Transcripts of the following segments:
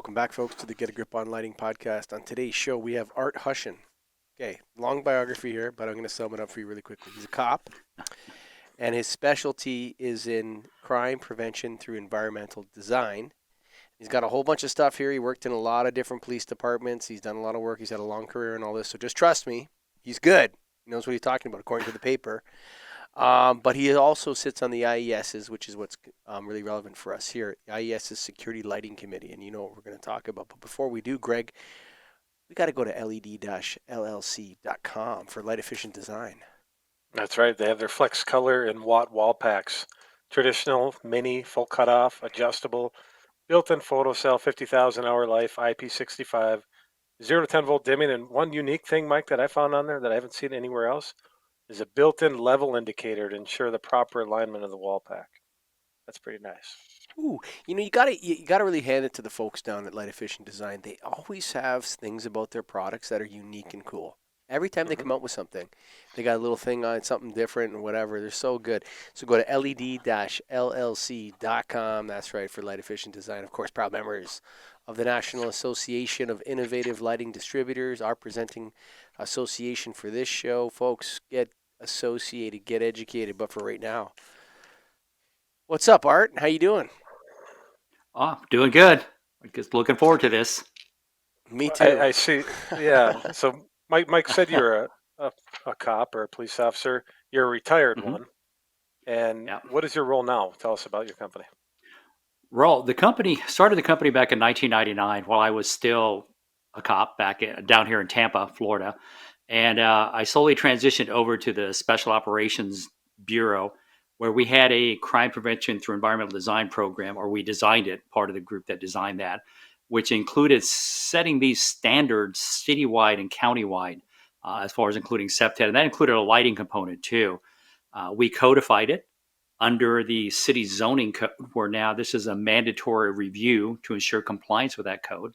Welcome back, folks, to the Get a Grip on Lighting podcast. On today's show, we have Art Hushen. Okay, long biography here, but I'm going to sum it up for you really quickly. He's a cop, and his specialty is in crime prevention through environmental design. He's got a whole bunch of stuff here. He worked in a lot of different police departments. He's done a lot of work. He's had a long career and all this. So just trust me, he's good. He knows what he's talking about, according to the paper. But he also sits on the IES's, which is what's really relevant for us here. The IES's Security Lighting Committee, and you know what we're going to talk about. But before we do, Greg, we got to go to led-llc.com for light efficient design. That's right. They have their flex color and watt wall packs. Traditional, mini, full cutoff, adjustable, built-in photo cell, 50,000 hour life, IP65, 0 to 10 volt dimming. And one unique thing, Mike, that I found on there that I haven't seen anywhere else is a built-in level indicator to ensure the proper alignment of the wall pack. That's pretty nice. Ooh, you gotta really hand it to the folks down at Light Efficient Design. They always have things about their products that are unique and cool. Every time they come out with something, they got a little thing on something different and whatever. They're so good. So go to led-llc.com. That's right, for Light Efficient Design. Of course, proud members of the National Association of Innovative Lighting Distributors, our presenting association for this show. Folks, get associated, get educated. But for right now, what's up, Art? How you doing? Oh, doing good. Just looking forward to this. Me too. I see. Yeah. So Mike said you're a cop or a police officer. You're a retired one. And what is your role now? Tell us about your company. Started the company back in 1999 while I was still a cop down here in Tampa, Florida. And I slowly transitioned over to the Special Operations Bureau, where we had a crime prevention through environmental design program, or we designed it, part of the group that designed that, which included setting these standards citywide and countywide, as far as including SEPTED. And that included a lighting component too. We codified it under the city zoning code, where now this is a mandatory review to ensure compliance with that code.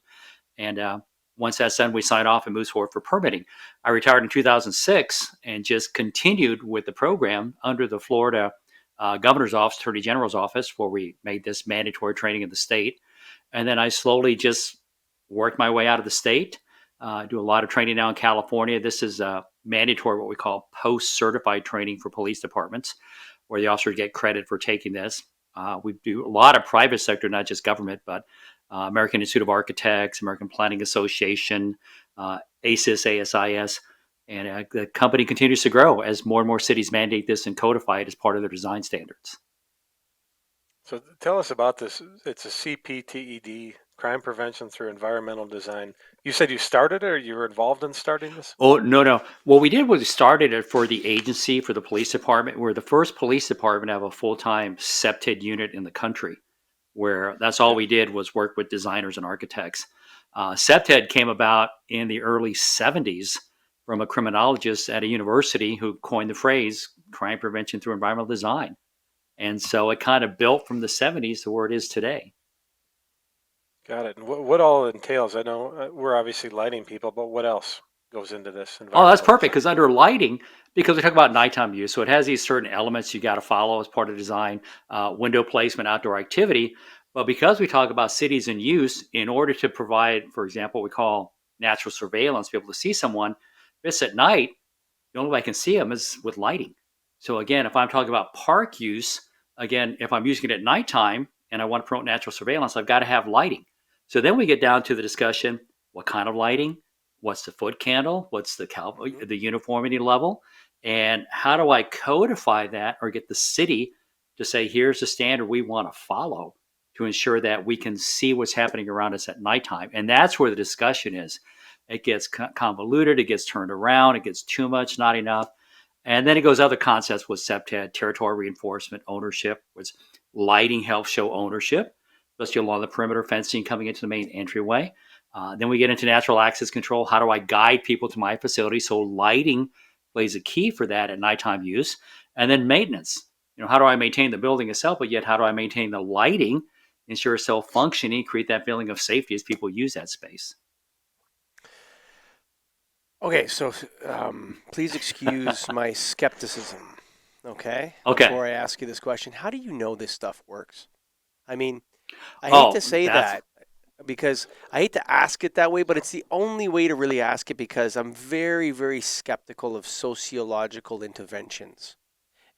And once that's done, we sign off and move forward for permitting. I retired in 2006 and just continued with the program under the Florida Governor's Office, Attorney General's Office, where we made this mandatory training in the state. And then I slowly just worked my way out of the state, do a lot of training now in California. This is mandatory, what we call post-certified training for police departments, where the officers get credit for taking this. We do a lot of private sector, not just government, but American Institute of Architects, American Planning Association, ASIS, ASIS. And the company continues to grow as more and more cities mandate this and codify it as part of their design standards. So tell us about this. It's a CPTED, crime prevention through environmental design. You said you started it, or you were involved in starting this? Oh, no. What we did was we started it for the agency, for the police department. We're the first police department to have a full-time SEPTED unit in the country, where that's all we did was work with designers and architects. SEPTED came about in the early 70s from a criminologist at a university who coined the phrase crime prevention through environmental design. And so it kind of built from the 70s to where it is today. Got it. And what all entails? I know we're obviously lighting people, but what else goes into this? Oh, that's perfect, because under lighting, because we talk about nighttime use, so it has these certain elements you got to follow as part of design, window placement, outdoor activity. But because we talk about cities and use, in order to provide, for example, what we call natural surveillance, be able to see someone, if it's at night, the only way I can see them is with lighting. So again, if I'm talking about park use, again, if I'm using it at nighttime and I want to promote natural surveillance, I've got to have lighting. So then we get down to the discussion, what kind of lighting? What's the foot candle? What's the uniformity level? And how do I codify that or get the city to say, here's the standard we want to follow to ensure that we can see what's happening around us at nighttime? And that's where the discussion is. It gets convoluted, it gets turned around, it gets too much, not enough. And then it goes other concepts with SEPTED, territory reinforcement, ownership, which lighting helps show ownership, especially along the perimeter fencing coming into the main entryway. Then we get into natural access control. How do I guide people to my facility? So lighting plays a key for that at nighttime use. And then maintenance. How do I maintain the building itself, but yet how do I maintain the lighting, ensure self-functioning, create that feeling of safety as people use that space? Okay, so please excuse my skepticism, okay? Okay. Before I ask you this question, how do you know this stuff works? I mean, I hate to say that, because I hate to ask it that way, but it's the only way to really ask it because I'm very, very skeptical of sociological interventions.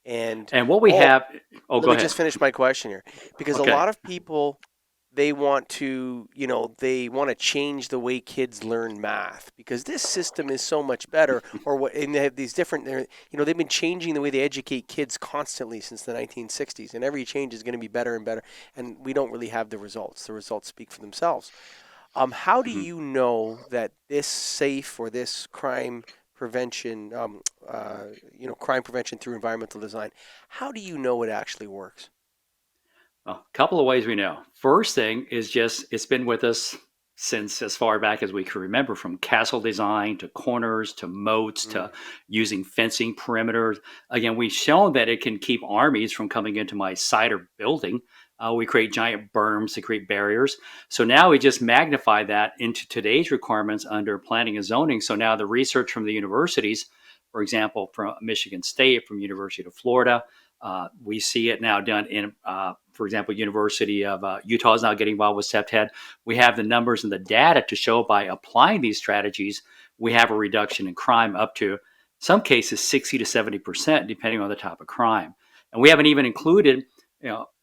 And And what we all, have, oh, let go me ahead. just finish my question here, because a Okay. lot of people, they want to, they want to change the way kids learn math because this system is so much better, or what, and they have these different, they've been changing the way they educate kids constantly since the 1960s, and every change is going to be better and better, and we don't really have the results. The results speak for themselves. How do Mhm. you know that this safe or this crime prevention, crime prevention through environmental design, how do you know it actually works? Well, a couple of ways we know. First thing is just it's been with us since as far back as we can remember, from castle design to corners to moats Mm. to using fencing perimeters. Again, we've shown that it can keep armies from coming into my site or building. We create giant berms to create barriers. So now we just magnify that into today's requirements under planning and zoning. So now the research from the universities, for example, from Michigan State, from University of Florida, we see it now done in, for example, University of Utah is now getting involved with SEPTED. We have the numbers and the data to show by applying these strategies, we have a reduction in crime up to some cases 60 to 70%, depending on the type of crime. And we haven't even included,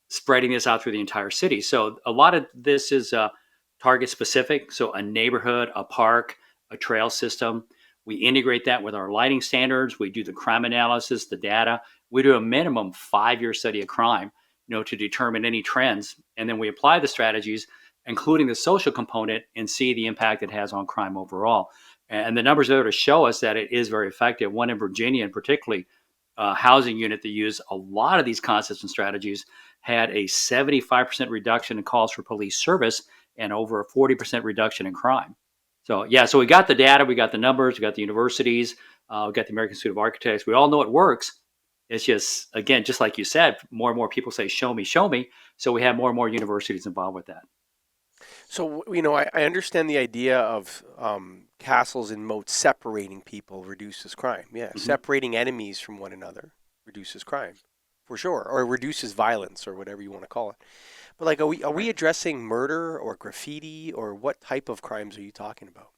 spreading this out through the entire city. So a lot of this is target specific. So a neighborhood, a park, a trail system. We integrate that with our lighting standards. We do the crime analysis, the data. We do a minimum 5-year study of crime, to determine any trends, and then we apply the strategies, including the social component, and see the impact it has on crime overall. And the numbers are there to show us that it is very effective. One in Virginia, in particularly, housing unit that used a lot of these concepts and strategies had a 75% reduction in calls for police service and over a 40% reduction in crime. So yeah, so we got the data, we got the numbers, we got the universities, we got the American Institute of Architects. We all know it works. It's just, again, just like you said, more and more people say, show me, show me. So we have more and more universities involved with that. So, I understand the idea of castles and moats separating people reduces crime. Yeah, Mhm. separating enemies from one another reduces crime, for sure, or reduces violence, or whatever you want to call it. But like, are we Right. addressing murder or graffiti, or what type of crimes are you talking about?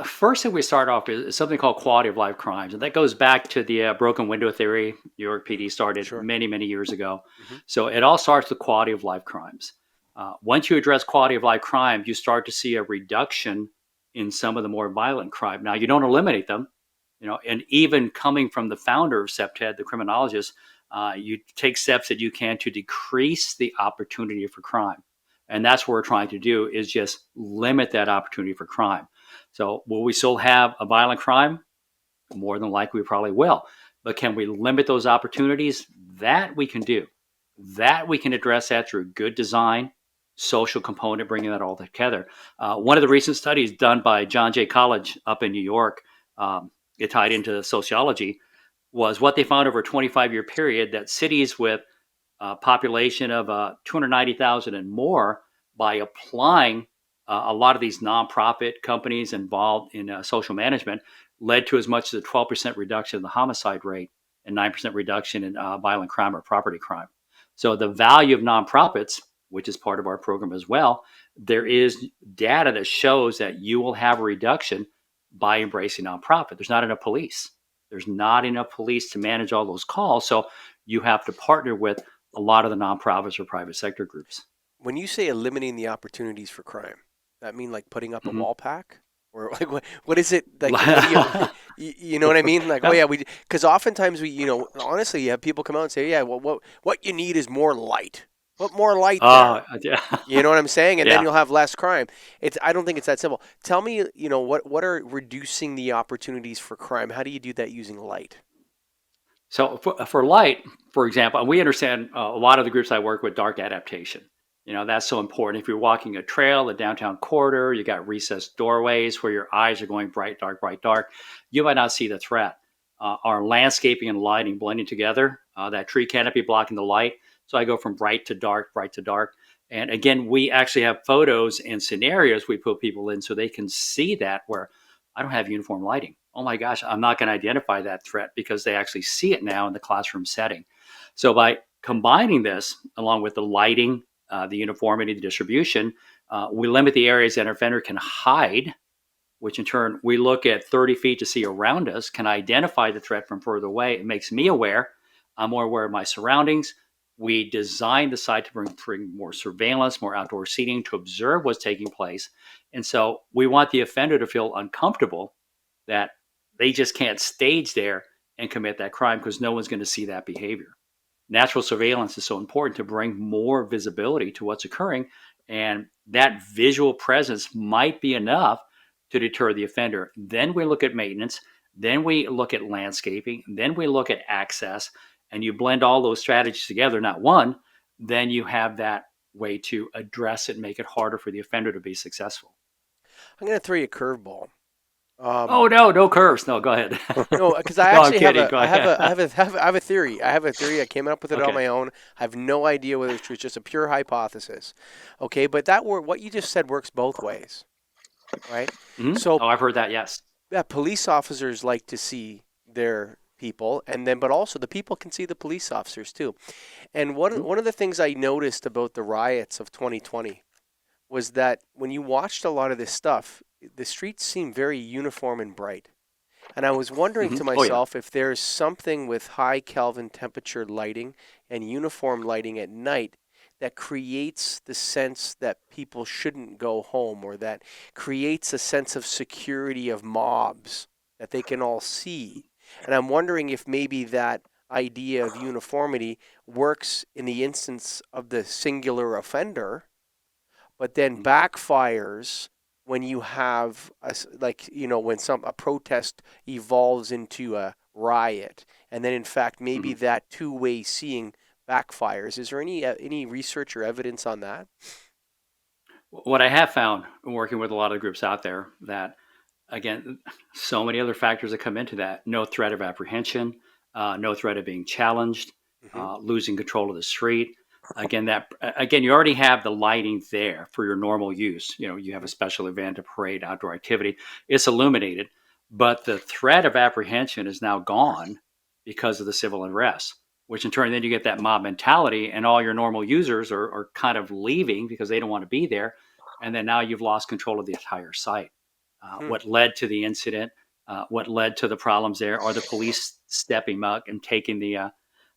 First thing we start off is something called quality of life crimes, and that goes back to the broken window theory. New York PD started Sure. many, many years ago. Hmm. So it all starts with quality of life crimes. Once you address quality of life crimes, you start to see a reduction in some of the more violent crime. Now you don't eliminate them, and even coming from the founder of SEPTED, the criminologist, you take steps that you can to decrease the opportunity for crime, and that's what we're trying to do is just limit that opportunity for crime. So will we still have a violent crime? More than likely, we probably will. But can we limit those opportunities? That we can do. That we can address that through good design, social component, bringing that all together. One of the recent studies done by John Jay College up in New York, it tied into sociology, was what they found over a 25-year period that cities with a population of 290,000 and more, by applying a lot of these nonprofit companies involved in social management, led to as much as a 12% reduction in the homicide rate and 9% reduction in violent crime or property crime. So the value of nonprofits, which is part of our program as well, there is data that shows that you will have a reduction by embracing nonprofit. There's not enough police. There's not enough police to manage all those calls. So you have to partner with a lot of the nonprofits or private sector groups. When you say eliminating the opportunities for crime, that mean like putting up a Mhm. wall pack, or like what is it like? What do you you know what I mean? Like, oh Yeah. yeah, because oftentimes we, honestly, you have people come out and say, yeah, well, what you need is more light. Put more light there. Yeah. You know what I'm saying? And then Yeah. you'll have less crime. I don't think it's that simple. Tell me, what are reducing the opportunities for crime? How do you do that using light? So for light, for example, and we understand a lot of the groups I work with, dark adaptation. That's so important. If you're walking a trail, a downtown corridor, you got recessed doorways where your eyes are going bright, dark. You might not see the threat. Our landscaping and lighting blending together, that tree canopy blocking the light. So I go from bright to dark, bright to dark. And again, we actually have photos and scenarios we put people in so they can see that where I don't have uniform lighting. Oh my gosh, I'm not going to identify that threat because they actually see it now in the classroom setting. So by combining this along with the lighting, the uniformity, the distribution, We limit the areas that an offender can hide, which in turn we look at 30 feet to see around us, can identify the threat from further away. It makes me aware. I'm more aware of my surroundings. We design the site to bring more surveillance, more outdoor seating to observe what's taking place. And so we want the offender to feel uncomfortable that they just can't stage there and commit that crime because no one's going to see that behavior. Natural surveillance is so important to bring more visibility to what's occurring. And that visual presence might be enough to deter the offender. Then we look at maintenance. Then we look at landscaping. Then we look at access. And you blend all those strategies together, not one, then you have that way to address it and make it harder for the offender to be successful. I'm going to throw you a curveball. Oh no, no curves. No, go ahead. No, because I No, I'm actually have kidding. a, Go I have ahead. a, I have a, I have a theory. I have a theory. I came up with it on Okay. my own. I have no idea whether it's true. It's just a pure hypothesis. Okay, but what you just said works both ways, right? Mhm. So Oh, I've heard that. Yes. yeah, police officers like to see their people, and then but also the people can see the police officers too. And one Mhm. one of the things I noticed about the riots of 2020 was that when you watched a lot of this stuff, the streets seemed very uniform and bright. And I was wondering to Oh yeah. myself if there's something with high Kelvin temperature lighting and uniform lighting at night that creates the sense that people shouldn't go home, or that creates a sense of security of mobs that they can all see. And I'm wondering if maybe that idea of uniformity works in the instance of the singular offender, but then Mhm. backfires when you have when a protest evolves into a riot, and then in fact maybe Mhm. that two-way seeing backfires. Is there any research or evidence on that? What I have found working with a lot of groups out there that again, so many other factors that come into that. No threat of apprehension, no threat of being challenged, Hmm. losing control of the street. Again, you already have the lighting there for your normal use. You know, you have a special event, a parade, outdoor activity. It's illuminated, but the threat of apprehension is now gone because of the civil unrest. Which in turn, then you get that mob mentality, and all your normal users are kind of leaving because they don't want to be there, and then now you've lost control of the entire site. Hmm. What led to the incident, what led to the problems there, are the police stepping up and taking the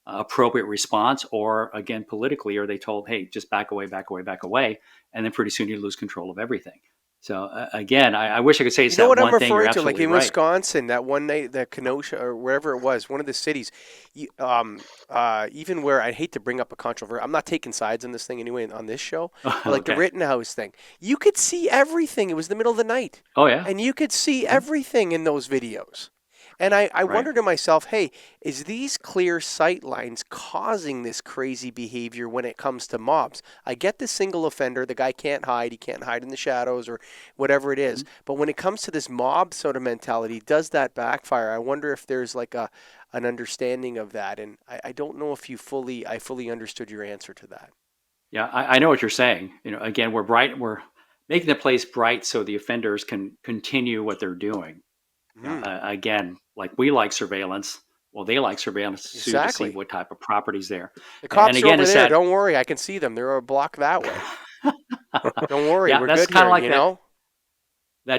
appropriate response, or again, politically, are they told, hey, just back away, back away, back away, and then pretty soon you lose control of everything. So again, I wish I could say it's You know that what I'm one thing. You're referring to? Like absolutely in right. Wisconsin, that one night, the Kenosha or wherever it was, one of the cities, even where I hate to bring up a controversy, I'm not taking sides on this thing anyway on this show, but like the Okay. Rittenhouse thing, you could see everything. It was the middle of the night, Oh yeah. and you could see Mhm. everything in those videos. And I Right. wonder to myself, hey, is these clear sight lines causing this crazy behavior when it comes to mobs? I get the single offender, the guy can't hide, he can't hide in the shadows or whatever it is. Mhm. But when it comes to this mob sort of mentality, does that backfire? I wonder if there's like an understanding of that. And I don't know if I fully understood your answer to that. Yeah, I know what you're saying. You know, again, we're making the place bright so the offenders can continue what they're doing. You know, Hmm. again, like we like surveillance. Well, they like surveillance too to see Exactly. what type of properties there. The And cops are again, over it's there. that. Don't worry. I can see them. They're a block that way. Don't worry. Yeah, We're that's good kind of here, like you that know?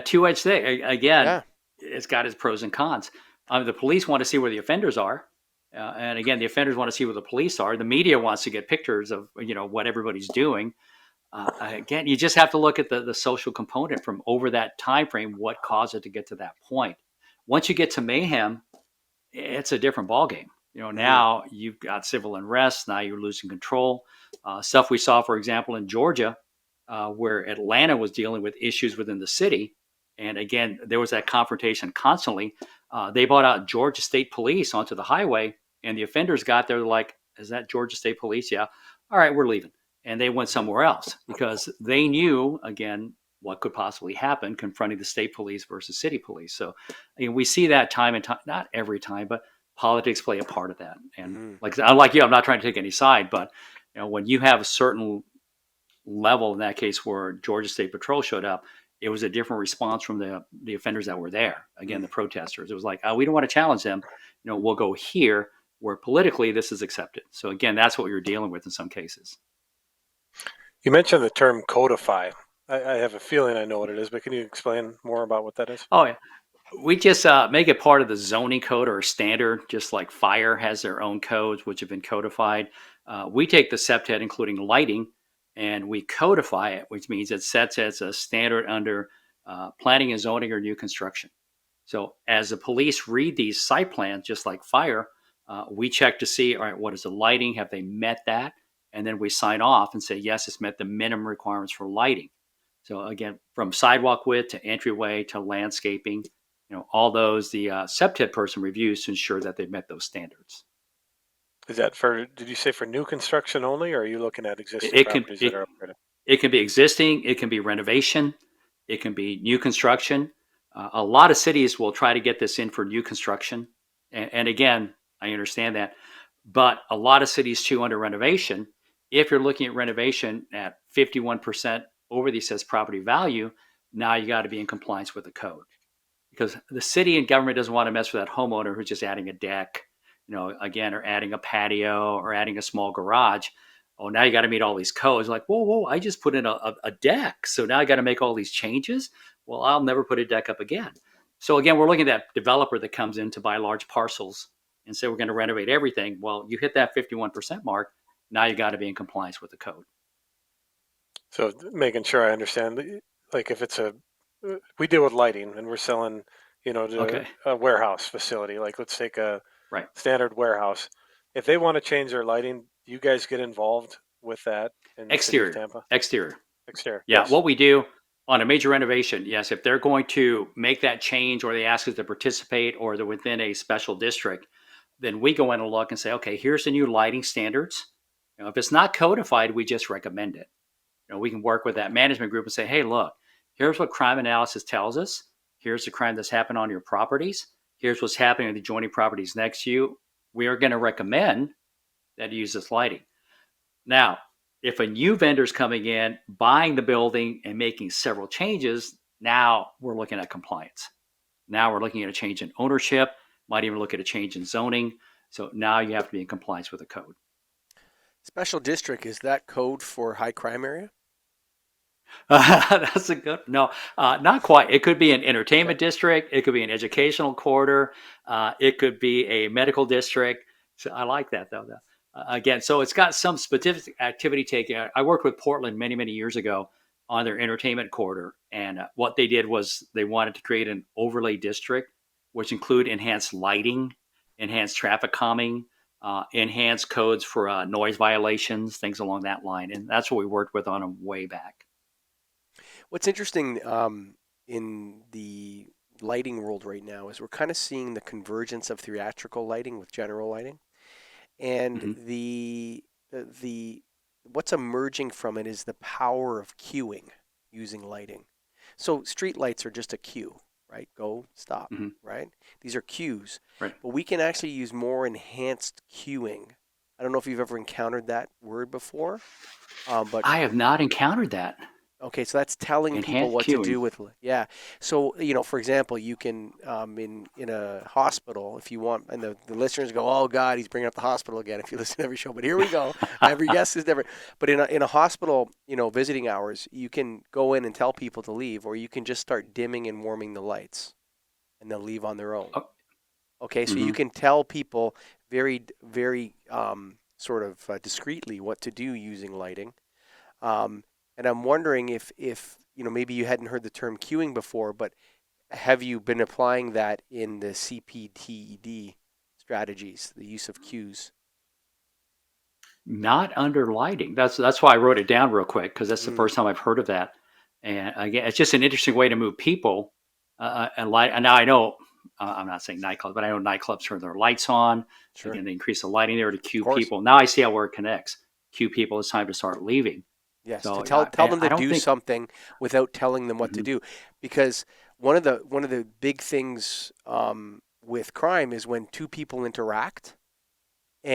two-edged thing. Again, Yeah. it's got its pros and cons. The police want to see where the offenders are, and again, the offenders want to see where the police are. The media wants to get pictures of what everybody's doing. Again, you just have to look at the social component from over that time frame. What caused it to get to that point? Once you get to mayhem, it's a different ballgame. Hmm. Now you've got civil unrest. Now you're losing control. Stuff we saw, for example, in Georgia, where Atlanta was dealing with issues within the city. And again, there was that confrontation constantly. They brought out Georgia State Police onto the highway, and the offenders got there like, is that Georgia State Police? Yeah. All right, we're leaving. And they went Hmm. somewhere else because they knew, again, what could possibly happen confronting the state police versus city police. So we see that time and time, not every time, but politics play a part of that. And Hmm. like unlike you, I'm not trying to take any side, but when you have a certain level in that case where Georgia State Patrol showed up, it was a different response from the offenders that were there. Again, the Hmm. protesters. It was like, oh, we don't want to challenge them. We'll go here where politically this is accepted. So again, that's what you're dealing with in some cases. You mentioned the term codify. I have a feeling I know what it is, but can you explain more about what that is? Oh, yeah. We just make it part of the zoning code or a standard, just like fire has their own codes, which have been codified. We take the septet, including lighting, and we codify it, which means it sets as a standard under planning and zoning or new construction. So as the police read these site plans, just like fire, we check to see, all right, what is the lighting? Have they met that? And then we sign off and say, yes, it's met the minimum requirements for lighting. So again, from sidewalk width to entryway to landscaping, all those the septet person reviews to ensure that they've met those standards. Is that for, did you say for new construction only, or are you looking at It, existing it can properties that it, are upgraded? it can be existing, it can be renovation, it can be new construction. A lot of cities will try to get this in for new construction, and again, I understand that, but a lot of cities too under renovation. If you're looking at renovation at 51% over the assessed property value, now you got to be in compliance with the code, because the city and government doesn't want to mess with that homeowner who's just adding a deck, again, or adding a patio or adding a small garage. Oh, now you got to meet all these codes. Like, whoa, whoa, I just put in a deck. So now I got to make all these changes. Well, I'll never put a deck up again. So again, we're looking at that developer that comes in to buy large parcels and say, we're going to renovate everything. Well, you hit that 51% mark. Now you got to be in compliance with the code. So making sure I understand, like if it's we deal with lighting and we're selling, to Okay. a warehouse facility. Like let's take a Right. standard warehouse. If they want to change their lighting, do you guys get involved with that in the city of Exterior. Tampa? Exterior. Exterior, Yeah, yes. what we do on a major renovation, yes, if they're going to make that change or they ask us to participate or they're within a special district, then we go in and look and say, okay, here's the new lighting standards. If it's not codified, we just recommend it. We can work with that management group and say, hey, look, here's what crime analysis tells us. Here's the crime that's happened on your properties. Here's what's happening with the adjoining properties next to you. We are going to recommend that you use this lighting. Now, if a new vendor's coming in, buying the building and making several changes, now we're looking at compliance. Now we're looking at a change in ownership, might even look at a change in zoning. So now you have to be in compliance with the code. Special district, is that code for high crime area? That's a good, no, not quite. It could be an Okay. entertainment district. It could be an educational corridor. It could be a medical district. So I like that though. Again, so it's got some specific activity taken. I worked with Portland many, many years ago on their entertainment corridor. And what they did was they wanted to create an overlay district, which include enhanced lighting, enhanced traffic calming, enhanced codes for noise violations, things along that line. And that's what we worked with on them way back. What's interesting in the lighting world right now is we're kind of seeing the convergence of theatrical lighting with general lighting, and Mhm. the what's emerging from it is the power of cueing using lighting. So street lights are just a cue, right? Go, stop, Mhm. right? These are cues, Right. but we can actually use more enhanced cueing. I don't know if you've ever encountered that word before, but I have not encountered that. okay, so that's telling people Enhanced what to queuing. do with, yeah. So, for example, you can in a hospital, if you want, and the listeners go, "Oh God, he's bringing up the hospital again." If you listen to every show, but here we go. Every guest is different. But in a hospital, visiting hours, you can go in and tell people to leave, or you can just start dimming and warming the lights, and they'll leave on their own. Oh, Okay, so you mhm. can tell people very, very sort of discreetly what to do using lighting. Um, and I'm wondering if maybe you hadn't heard the term queuing before, but have you been applying that in the CPTED strategies, the use of cues? Not under lighting. That's why I wrote it down real quick because that's the Mm, first time I've heard of that. And again, it's just an interesting way to move people. And light. And now I know I'm not saying nightclubs, but I know nightclubs turn their lights on. sure, Again, they increase the lighting there to of cue course. people. Now I see how where it connects. Cue people. It's time to start leaving. Yes, to So tell and them to I don't do think. something without telling them what to Mhm, do, because one of the big things with crime is when two people interact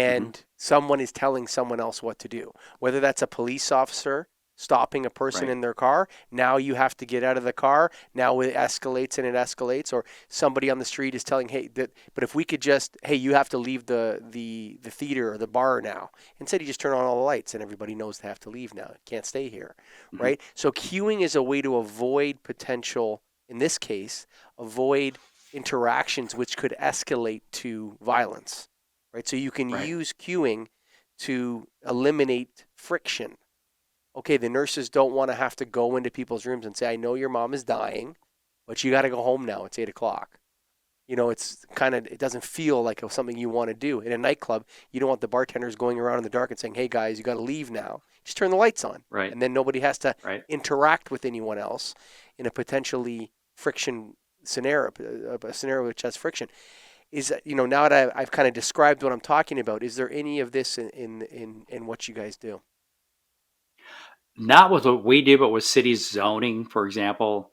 mhm, and someone is telling someone else what to do, whether that's a police officer stopping a person Right. in their car. Now you have to get out of the car. Now it escalates and it escalates. Or somebody on the street is telling, hey, but if we could just, hey, you have to leave the theater or the bar now. Instead, you just turn on all the lights and everybody knows they have to leave now. Can't stay here, Mhm. right? So queuing is a way to avoid potential, in this case, avoid interactions which could escalate to violence, right? So you can Right. use queuing to eliminate friction. Okay, the nurses don't want to have to go into people's rooms and say, I know your mom is dying, but you got to go home now. It's 8 o'clock. It's kind of, it doesn't feel like something you want to do. In a nightclub, you don't want the bartenders going around in the dark and saying, hey guys, you got to leave now. Just turn the lights on. Right. And then nobody has to Right. interact with anyone else in a potentially friction scenario, a scenario which has friction. Is that, now that I've kind of described what I'm talking about, is there any of this in what you guys do? Not with what we do, but with city zoning, for example.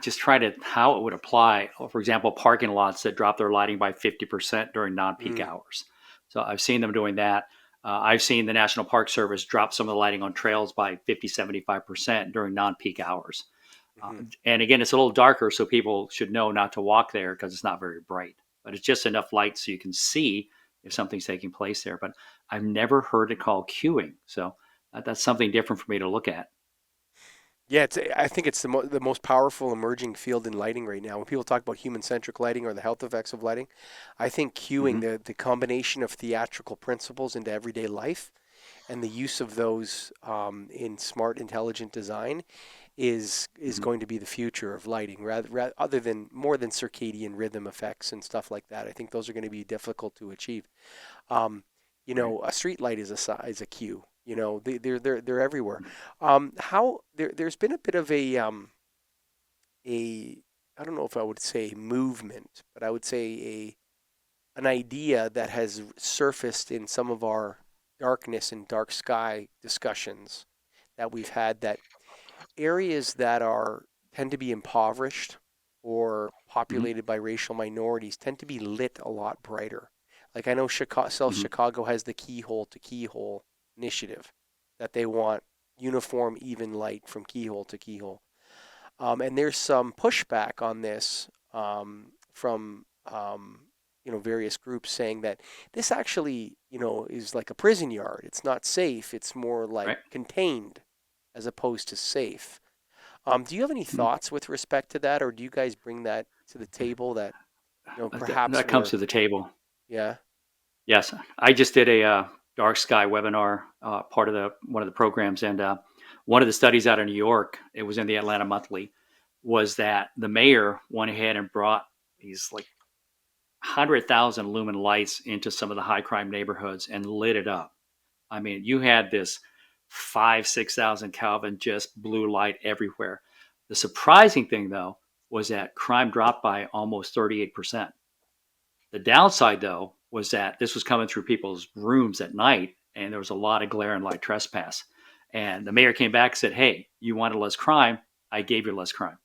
Just try to how it would apply. For example, parking lots that drop their lighting by 50% during non-peak Mm, hours. So I've seen them doing that. I've seen the National Park Service drop some of the lighting on trails by 50, 75% during non-peak hours. mm-hmm. And again, it's a little darker, so people should know not to walk there because it's not very bright. But it's just enough light so you can see if something's taking place there. But I've never heard it called queuing. So that's something different for me to look at. Yeah, I think it's the most powerful emerging field in lighting right now. When people talk about human-centric lighting or the health effects of lighting, I think Hmm. cueing, the combination of theatrical principles into everyday life and the use of those in smart, intelligent design is Hmm. going to be the future of lighting. Rather, other than more than circadian rhythm effects and stuff like that, I think those are going to be difficult to achieve. Um, Right. a street light is a cue. They're everywhere. How there's been a bit of a I don't know if I would say movement, but I would say an idea that has surfaced in some of our darkness and dark sky discussions that we've had, that areas that are tend to be impoverished or Hmm. populated by racial minorities tend to be lit a lot brighter. Like I know South Hmm. Chicago has the keyhole to keyhole initiative that they want uniform, even light from keyhole to keyhole. And there's some pushback on this from various groups saying that this actually is like a prison yard. It's not safe. It's more like Right. contained as opposed to safe. Do you have any Mhm. thoughts with respect to that, or do you guys bring that to the table that perhaps That comes we're to the table. yeah Yes, I just did a dark sky webinar, part of the one of the programs, and one of the studies out of New York. It was in the Atlanta Monthly. Was that the mayor went ahead and brought these like 100,000 lumen lights into some of the high crime neighborhoods and lit it up. I mean, you had this 6,000 Kelvin just blue light everywhere. The surprising thing, though, was that crime dropped by almost 38%. The downside, though, was that this was coming through people's rooms at night, and there was a lot of glare and light trespass. And the mayor came back and said, "Hey, you wanted less crime. I gave you less crime."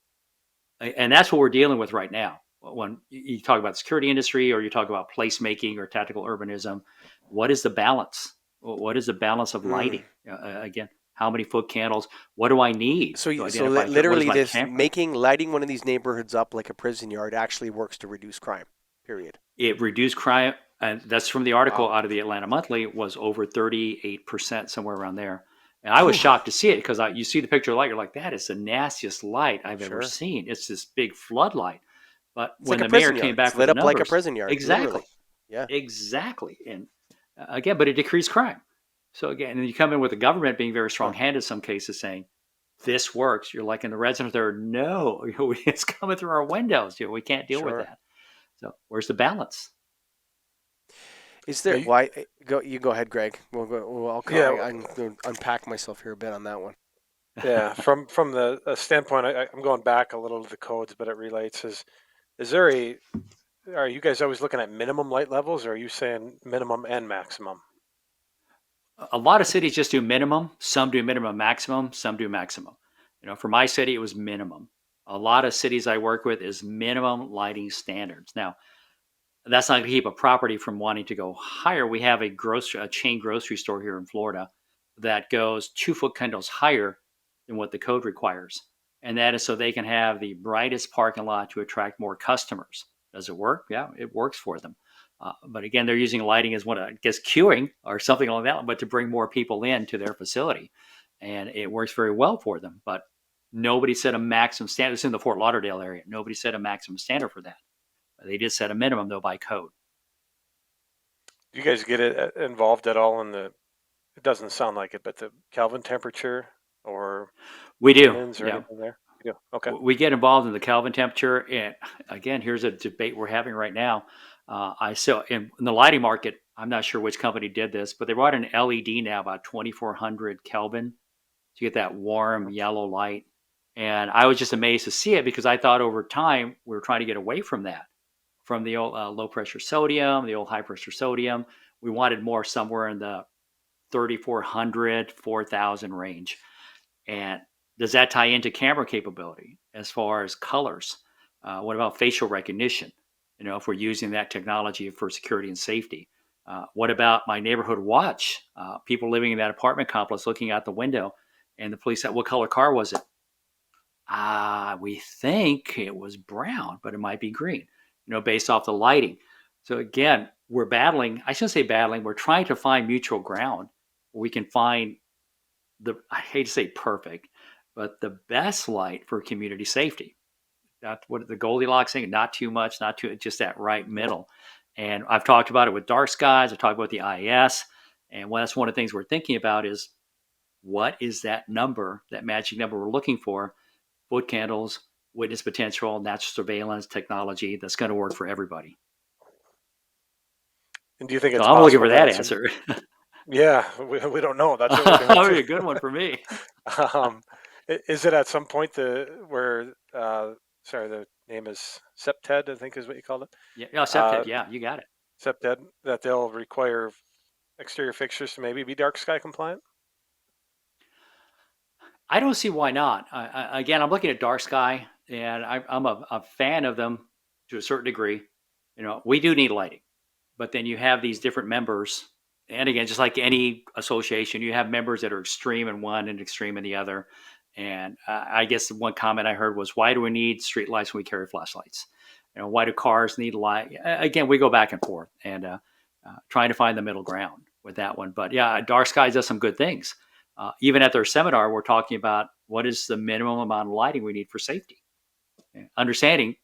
And that's what we're dealing with right now. When you talk about the security industry or you talk about placemaking or tactical urbanism, what is the balance? What is the balance of mm. lighting? Again, how many foot candles? What do I need So to li- identify threat? What is literally my this camera? lighting one of these neighborhoods up like a prison yard actually works to reduce crime, period. It reduced crime, and that's from the article Wow. out of the Atlanta Monthly, was over 38%, somewhere around there. And I was Whew. shocked to see it because you see the picture of light, you're like, that is the nastiest light I've ever Sure. seen. It's this big floodlight. But It's when like a the mayor prison came yard. It's back with lit the up like a numbers, prison yard, exactly, literally. Yeah. exactly. And again, but it decreased crime. So again, and you come in with the government being very Huh. strong-handed in some cases, saying this works. You're like, and the residents there, no, it's coming through our windows. We can't deal with Sure. that. So where's the balance? Is Yeah, there? Why go? You go ahead, Greg. We'll go. Well, yeah, I'm going to unpack myself here a bit on that one. yeah. From the standpoint, I'm going back a little to the codes, but it relates. Is there a Are you guys always looking at minimum light levels, or are you saying minimum and maximum? A lot of cities just do minimum. Some do minimum maximum. Some do maximum. For my city, it was minimum. A lot of cities I work with is minimum lighting standards. Now, that's not going to keep a property from wanting to go higher. We have a chain grocery store here in Florida that goes 2-foot candles higher than what the code requires. And that is so they can have the brightest parking lot to attract more customers. Does it work? Yeah, it works for them. But again, they're using lighting as I guess, queuing or something like that, but to bring more people in to their facility. And it works very well for them. But nobody set a maximum standard. It's in the Fort Lauderdale area. Nobody set a maximum standard for that. They did set a minimum, though, by code. Do you guys get it involved at all in the? It doesn't sound like it, but the Kelvin temperature or We do. lumens or Yeah. anything there? Yeah. Okay. We get involved in the Kelvin temperature. And again, here's a debate we're having right now. I saw in the lighting market, I'm not sure which company did this, but they brought an LED now about 2400 Kelvin to get that warm yellow light. And I was just amazed to see it because I thought over time we were trying to get away from that, from the old low pressure sodium, the old high pressure sodium. We wanted more somewhere in the 3400, 4000 range. And does that tie into camera capability as far as colors? What about facial recognition? If we're using that technology for security and safety. What about my neighborhood watch? People living in that apartment complex looking out the window, and the police said, "What color car was it?" We think it was brown, but it might be green. Based off the lighting. So again, we're battling. I shouldn't say battling. We're trying to find mutual ground where we can find I hate to say perfect, but the best light for community safety. That's what the Goldilocks thing, not too much, not too, just that right middle. And I've talked about it with dark skies. I've talked about the IS. And that's one of the things we're thinking about is what is that number, that magic number we're looking for? Foot candles, witness potential, natural surveillance technology that's going to work for everybody. And do you think So it's I'm looking possible for that it's answer. Yeah, we don't know. That's what we're That doing would be too. a good one for me. Is it at some point where sorry, the name is SEPTED, I think is what you called it. Yeah, Uh, septet. Yeah, you got it. SEPTED, that they'll require exterior fixtures to maybe be dark sky compliant? I don't see why not. Again, I'm looking at dark sky, and I'm a fan of them to a certain degree. We do need lighting, but then you have these different members, and again, just like any association, you have members that are extreme in one and extreme in the other. And I guess the one comment I heard was, "Why do we need street lights when we carry flashlights? Why do cars need light?" Again, we go back and forth, and trying to find the middle ground with that one. But yeah, dark skies does some good things. Even at their seminar, we're talking about what is the minimum amount of lighting we need for safety. Understanding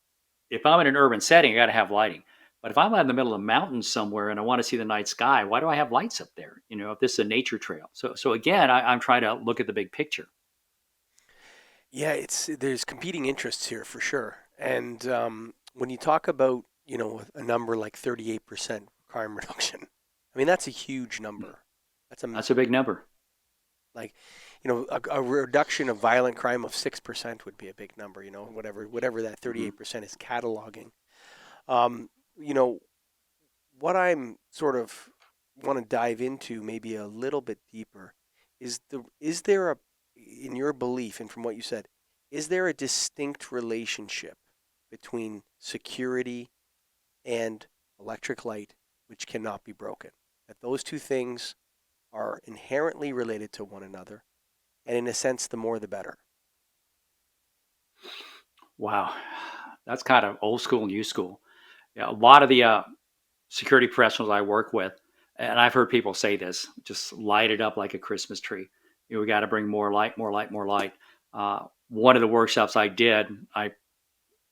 if I'm in an urban setting, I got to have lighting. But if I'm out in the middle of the mountains somewhere and I want to see the night sky, why do I have lights up there? If this is a nature trail. So again, I'm trying to look at the big picture. Yeah, there's competing interests here for sure. And when you talk about a number like 38% crime reduction, I mean that's a huge number. That's a big number. Like, a reduction of violent crime of 6% would be a big number. Whatever that 38% is cataloging. What I'm sort of want to dive into maybe a little bit deeper is there in your belief and from what you said, is there a distinct relationship between security and electric light, which cannot be broken? That those two things are inherently related to one another, and in a sense, the more the better. Wow, that's kind of old school, new school. Yeah, a lot of the security professionals I work with, and I've heard people say this, just light it up like a Christmas tree. We got to bring more light, more light, more light. One of the workshops I did, I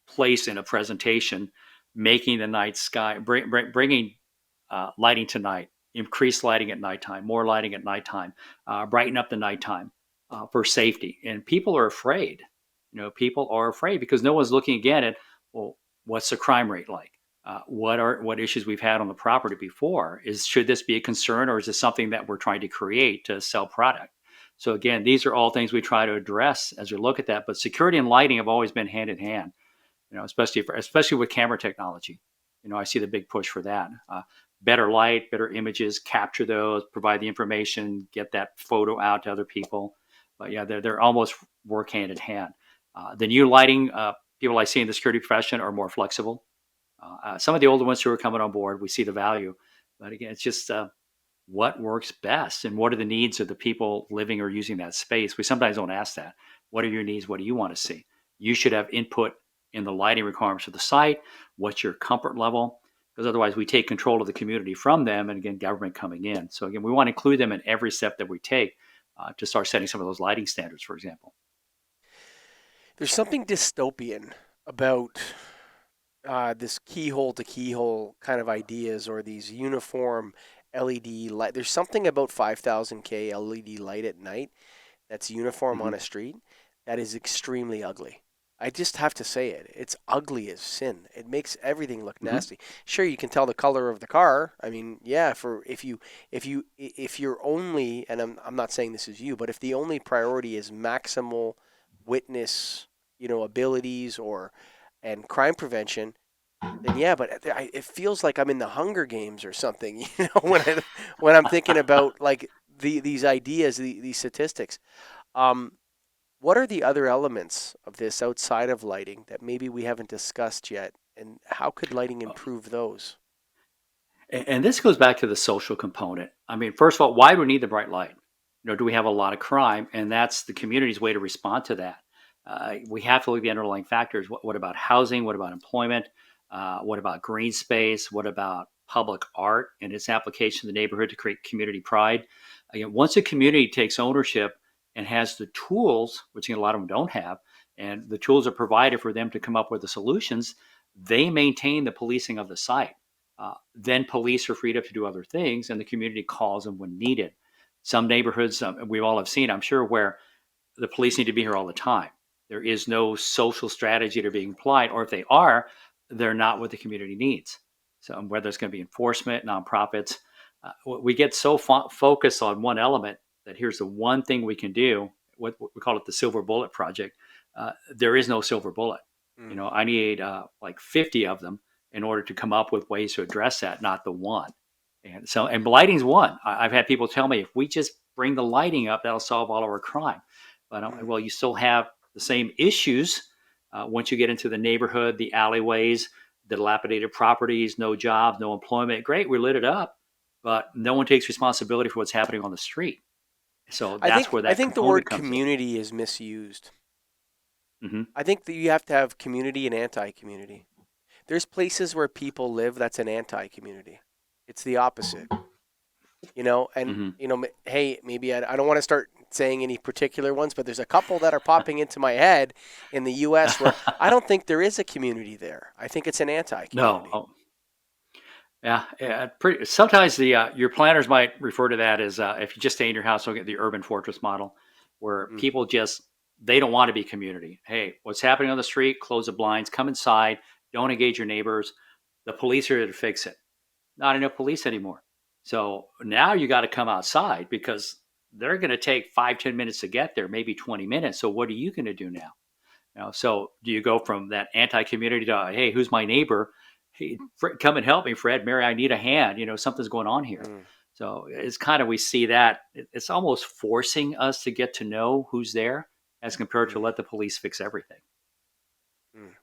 placed in a presentation, making the night sky, bringing lighting to night, increased lighting at nighttime, more lighting at nighttime, brighten up the nighttime for safety. And people are afraid. People are afraid because no one's looking again at, well, what's the crime rate like? What issues we've had on the property before? Should this be a concern, or is this something that we're trying to create to sell product? So again, these are all things we try to address as we look at that. But security and lighting have always been hand in hand. Especially with camera technology. I see the big push for that. Better light, better images, capture those, provide the information, get that photo out to other people. But yeah, they're almost work hand in hand. The new lighting people I see in the security profession are more flexible. Some of the older ones who are coming on board, we see the value. But again, it's just what works best and what are the needs of the people living or using that space. We sometimes don't ask that. What are your needs? What do you want to see? You should have input in the lighting requirements of the site. What's your comfort level? Because otherwise we take control of the community from them, and again, government coming in. So again, we want to include them in every step that we take to start setting some of those lighting standards, for example. There's something dystopian about this keyhole to keyhole kind of ideas, or these uniform LED light. There's something about 5,000K LED light at night that's uniform Mm-hmm. on a street that is extremely ugly. I just have to say it. It's ugly as sin. It makes everything look Mm-hmm. nasty. Sure, you can tell the color of the car. I mean, yeah, for if you're only, and I'm not saying this is you, but if the only priority is maximal witness, abilities and crime prevention, then yeah, but it feels like I'm in the Hunger Games or something, when I'm thinking about like these ideas, these statistics. Um, what are the other elements of this outside of lighting that maybe we haven't discussed yet, and how could lighting improve those? And this goes back to the social component. I mean, first of all, why do we need the bright light? Do we have a lot of crime? And that's the community's way to respond to that. We have to look at the underlying factors. What about housing? What about employment? What about green space? What about public art and its application in the neighborhood to create community pride? Again, once a community takes ownership and has the tools, which a lot of them don't have, and the tools are provided for them to come up with the solutions, they maintain the policing of the site. Then police are freed up to do other things, and the community calls them when needed. Some neighborhoods we all have seen, I'm sure, where the police need to be here all the time. There is no social strategy to being applied, or if they are, they're not what the community needs. So whether it's going to be enforcement, nonprofits, we get so focused on one element that here's the one thing we can do. What we call it the silver bullet project. There is no silver bullet. Mm. I need like 50 of them in order to come up with ways to address that, not the one. And lighting's one. I've had people tell me if we just bring the lighting up, that'll solve all our crime. But well, you still have the same issues once you get into the neighborhood, the alleyways, the dilapidated properties, no jobs, no employment. Great, we lit it up, but no one takes responsibility for what's happening on the street. So I that's think where I that think the component word comes in. community is misused. Mm-hmm. I think that you have to have community and anti-community. There's places where people live that's an anti-community. It's the opposite. And Mm-hmm. hey, maybe I don't want to start saying any particular ones, but there's a couple that are popping into my head in the US where I don't think there is a community there. I think it's an No. anti-community. Oh, yeah. Sometimes your planners might refer to that as if you just stay in your house, look at the urban fortress model, where Mm. people just they don't want to be community. Hey, what's happening on the street? Close the blinds. Come inside. Don't engage your neighbors. The police are here to fix it. Not enough police anymore. So now you got to come outside because they're going to take 5-10 minutes to get there, maybe 20 minutes. So what are you going to do now? So do you go from that anti-community to, hey, who's my neighbor? Hey, come and help me, Fred. Mary, I need a hand. Something's going on here. Mm. So it's kind of, we see that it's almost forcing us to get to know who's there as compared to Mm. let the police fix everything. Mm.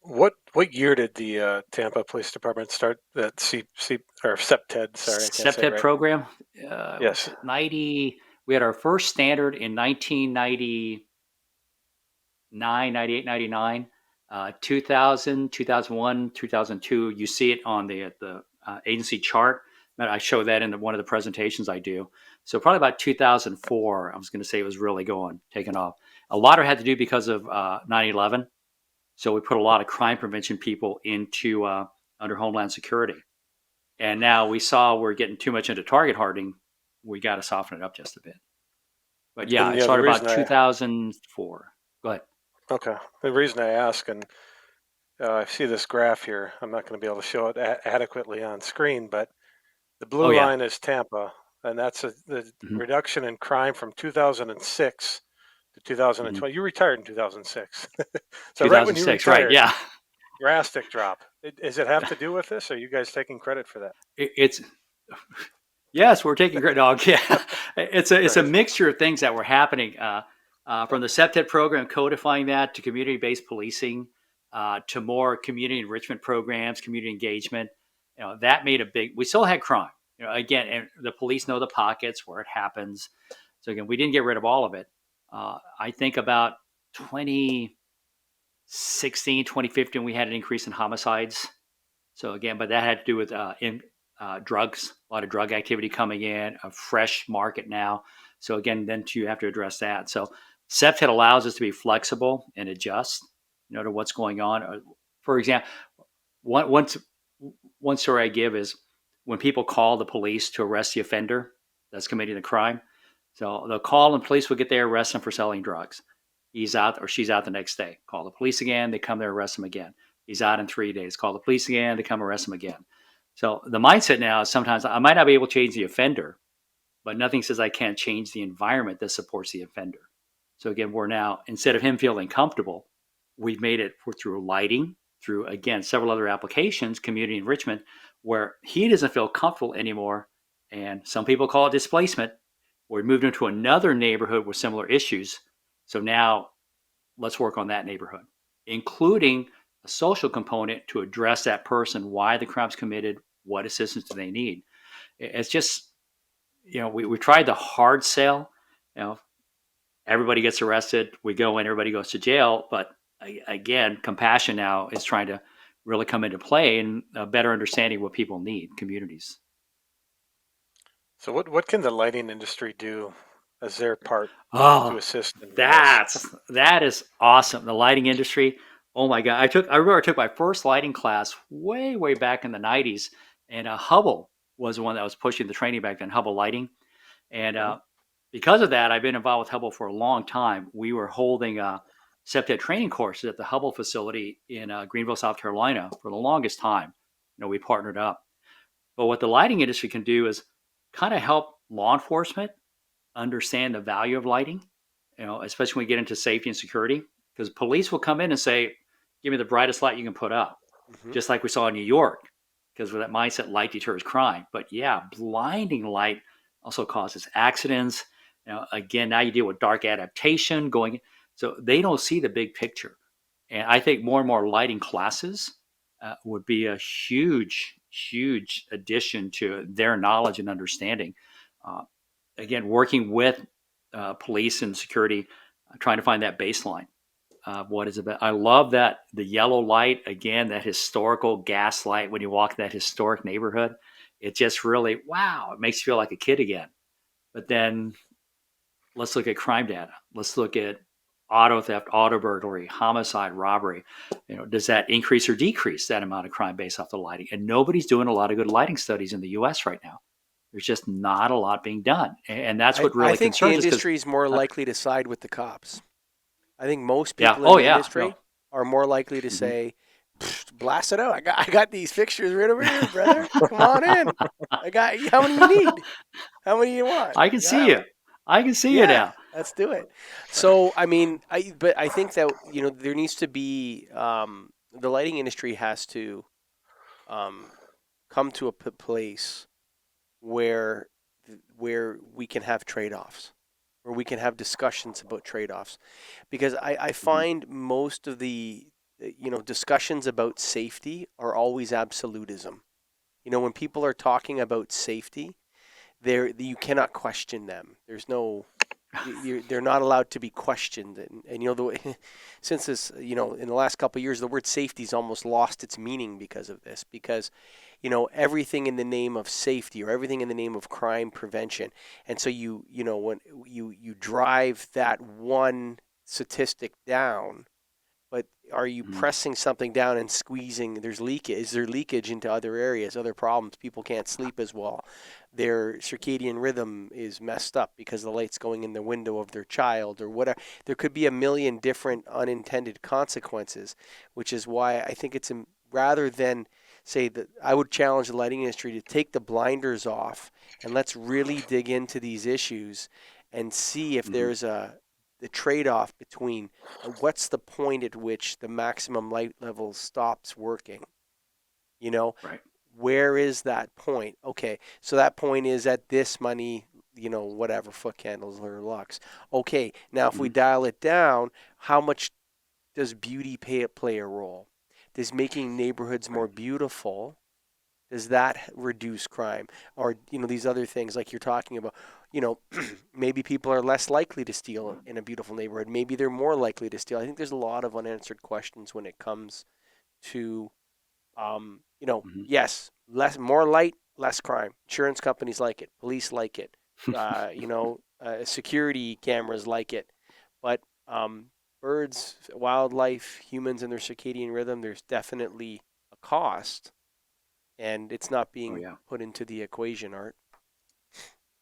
What year did the Tampa Police Department start that or SEPTED? Sorry, I can't say it SEPTED right. program, was Yes. it 90? We had our first standard in 1990. 98, 99, 2000, 2001, 2002. You see it on the agency chart. I show that in one of the presentations I do. So probably about 2004, I was going to say it was really taking off. A lot of it had to do because of 9/11. So we put a lot of crime prevention people into under Homeland Security. And now we saw we're getting too much into target hardening. We got to soften it up just a bit. But yeah, And it the started about reason 2004. Go ahead. the reason I ask, and I see this graph here. I'm not going to be able to show it adequately on screen, but the Oh, blue yeah. line is Tampa, and that's the Mhm. reduction in crime from 2006 to Mhm. 2020. You retired in 2006, so right when you 2006, right? retired, Yeah, drastic drop. Does it have to do with this? Or are you guys taking credit for that? it's yes, we're taking great dog. Yeah, it's a Right. mixture of things that were happening from the SEPTED program codifying that to community-based policing to more community enrichment programs, community engagement. That made a big. We still had crime. Again, and the police know the pockets where it happens. So again, we didn't get rid of all of it. I think about 2016, 2015, we had an increase in homicides. So again, but that had to do with drugs, a lot of drug activity coming in, a fresh market now. So again, then you have to address that. So SEPTED allows us to be flexible and adjust, to what's going on. For example, one story I give is when people call the police to arrest the offender that's committing the crime. So they'll call and police will get there, arrest him for selling drugs. He's out or she's out the next day. Call the police again. They come there, arrest him again. He's out in 3 days. Call the police again. They come arrest him again. So the mindset now is sometimes I might not be able to change the offender, but nothing says I can't change the environment that supports the offender. So again, we're now, instead of him feeling comfortable, we've made it through lighting, through, again, several other applications, community enrichment, where he doesn't feel comfortable anymore. And some people call it displacement. We moved into another neighborhood with similar issues. So now let's work on that neighborhood, including a social component to address that person, why the crime's committed, what assistance do they need. It's just, we tried the hard sell. Everybody gets arrested, we go in, everybody goes to jail. But again, compassion now is trying to really come into play and a better understanding what people need, communities. So what can the lighting industry do as their part to assist in that is awesome. The lighting industry. Oh my God. I remember I took my first lighting class way back in the 90s, and Hubble was the one that was pushing the training back then, Hubble Lighting. And because of that, I've been involved with Hubble for a long time. We were holding SEPTED training courses at the Hubble facility in Greenville, South Carolina for the longest time. We partnered up. But what the lighting industry can do is kind of help law enforcement understand the value of lighting, especially when we get into safety and security, because police will come in and say, give me the brightest light you can put up, just like we saw in New York, because with that mindset, light deters crime. But yeah, blinding light also causes accidents. Again, now you deal with dark adaptation going, so they don't see the big picture. And I think more and more lighting classes would be a huge addition to their knowledge and understanding. Again, working with police and security, trying to find that baseline. What is it about? I love that the yellow light, again, that historical gas light when you walk in that historic neighborhood. It just really, wow, it makes you feel like a kid again. But then let's look at crime data. Let's look at auto theft, auto burglary, homicide, robbery. Does that increase or decrease that amount of crime based off the lighting? And nobody's doing a lot of good lighting studies in the U.S. right now. There's just not a lot being done, and that's what really concerns us. I think the industry is more likely to side with the cops. I think most people in the industry are more likely to say, "Blast it out! I got these fixtures right over here, brother. Come on in. I got how many you need? How many you want? I can see you. I can see you now. Let's do it." So I think that there needs to be the lighting industry has to come to a place where we can have trade-offs, where we can have discussions about trade-offs, because I find most of the discussions about safety are always absolutism. When people are talking about safety, you cannot question them. There's no they're not allowed to be questioned, and since this in the last couple of years the word safety's almost lost its meaning because of this, because everything in the name of safety or everything in the name of crime prevention, and so when you drive that one statistic down, but are you pressing something down and squeezing? There's leakage. Is there leakage into other areas, other problems? People can't sleep as well. Their circadian rhythm is messed up because the light's going in the window of their child or whatever. There could be a million different unintended consequences, which is why I think it's rather than say that I would challenge the lighting industry to take the blinders off and let's really dig into these issues and see if there's the trade-off between what's the point at which the maximum light level stops working. Right. Where is that point? Okay, so that point is at this money, whatever, foot candles or lux. Okay, now if we dial it down, how much does beauty play a role? Does making neighborhoods more beautiful, Does that reduce crime? Or, these other things like you're talking about, maybe people are less likely to steal in a beautiful neighborhood. Maybe they're more likely to steal. I think there's a lot of unanswered questions when it comes to, Mhm. yes, more light, less crime. Insurance companies like it. Police like it. Security cameras like it. But birds, wildlife, humans and their circadian rhythm, there's definitely a cost, and it's not Oh being yeah. put into the equation, Art.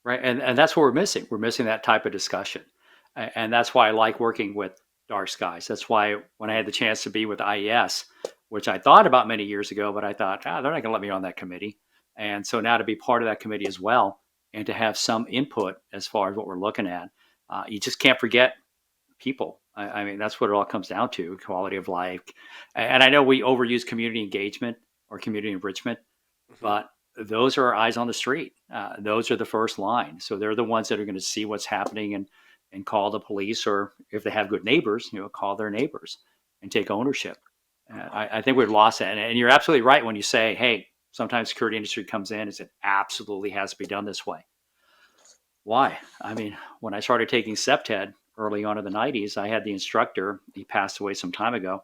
Right. And that's what we're missing. We're missing that type of discussion. And that's why I like working with dark skies. That's why when I had the chance to be with IES, which I thought about many years ago, but I thought, they're not going to let me on that committee. And so now to be part of that committee as well and to have some input as far as what we're looking at, you just can't forget people. I mean, that's what it all comes down to, quality of life. And I know we overuse community engagement or community enrichment, Mm-hmm. but those are our eyes on the street. Those are the first line. So they're the ones that are going to see what's happening and call the police, or if they have good neighbors, call their neighbors and take ownership. I think we've lost that. And you're absolutely right when you say, hey, sometimes security industry comes in and says it absolutely has to be done this way. Why? I mean, when I started taking SEPTED early on in the 90s, I had the instructor, he passed away some time ago.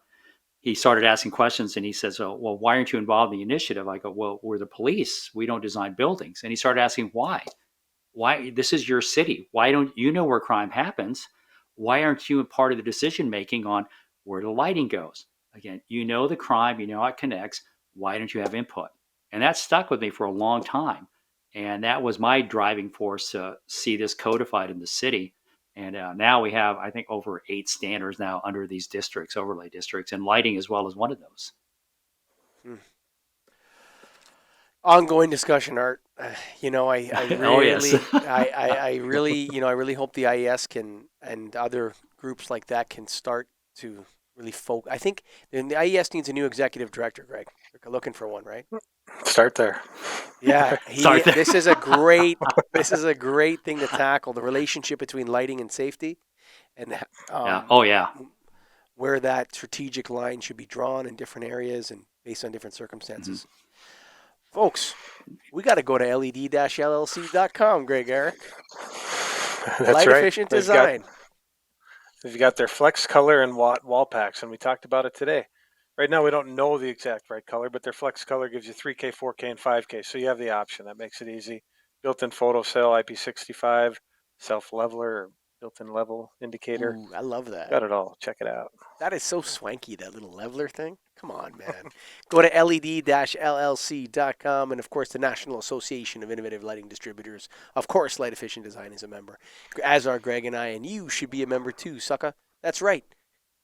He started asking questions and he says, oh, well, why aren't you involved in the initiative? I go, well, we're the police. We don't design buildings. And he started asking why. Why? This is your city. Why don't you know where crime happens? Why aren't you a part of the decision making on where the lighting goes? Again, you know the crime, you know how it connects. Why don't you have input? And that stuck with me for a long time. And that was my driving force to see this codified in the city. And now we have, I think, over 8 standards now under these districts, overlay districts, and lighting as well as one of those. Hmm. Ongoing discussion, Art. I Oh, yes. really, I really, I really hope the IES can and other groups like that can start to really focus. I think the IES needs a new executive director, Greg. They're looking for one, right? Start there. Yeah, Start there. This is a great. This is a great thing to tackle the relationship between lighting and safety, and Yeah. Oh, yeah. where that strategic line should be drawn in different areas and based on different Mhm. circumstances. Folks, we got to go to led-llc.com, Greg Eric. That's Light right. efficient design. They've got their flex color and watt wall packs, and we talked about it today. Right now, we don't know the exact right color, but their flex color gives you 3K, 4K, and 5K, so you have the option. That makes it easy. Built-in photo cell, IP65, self-leveler, or built-in level indicator. Ooh, I love that. Got it all. Check it out. That is so swanky, that little leveler thing. Come on, man. Go to led-llc.com and, of course, the National Association of Innovative Lighting Distributors. Of course, Light Efficient Design is a member, as are Greg and I, and you should be a member too, sucker. That's right.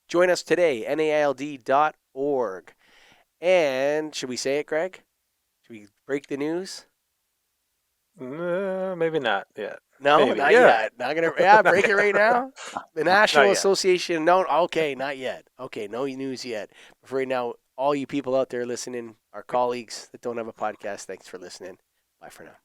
Join us today, naild.org. And should we say it, Greg? Should we break the news? Maybe not yet. No, Maybe. not Yeah. yet. Not gonna. Yeah, break it right now. The National Not yet. Association. No, okay, not yet. Okay, no news yet. But for right now, all you people out there listening, our colleagues that don't have a podcast, thanks for listening. Bye for now.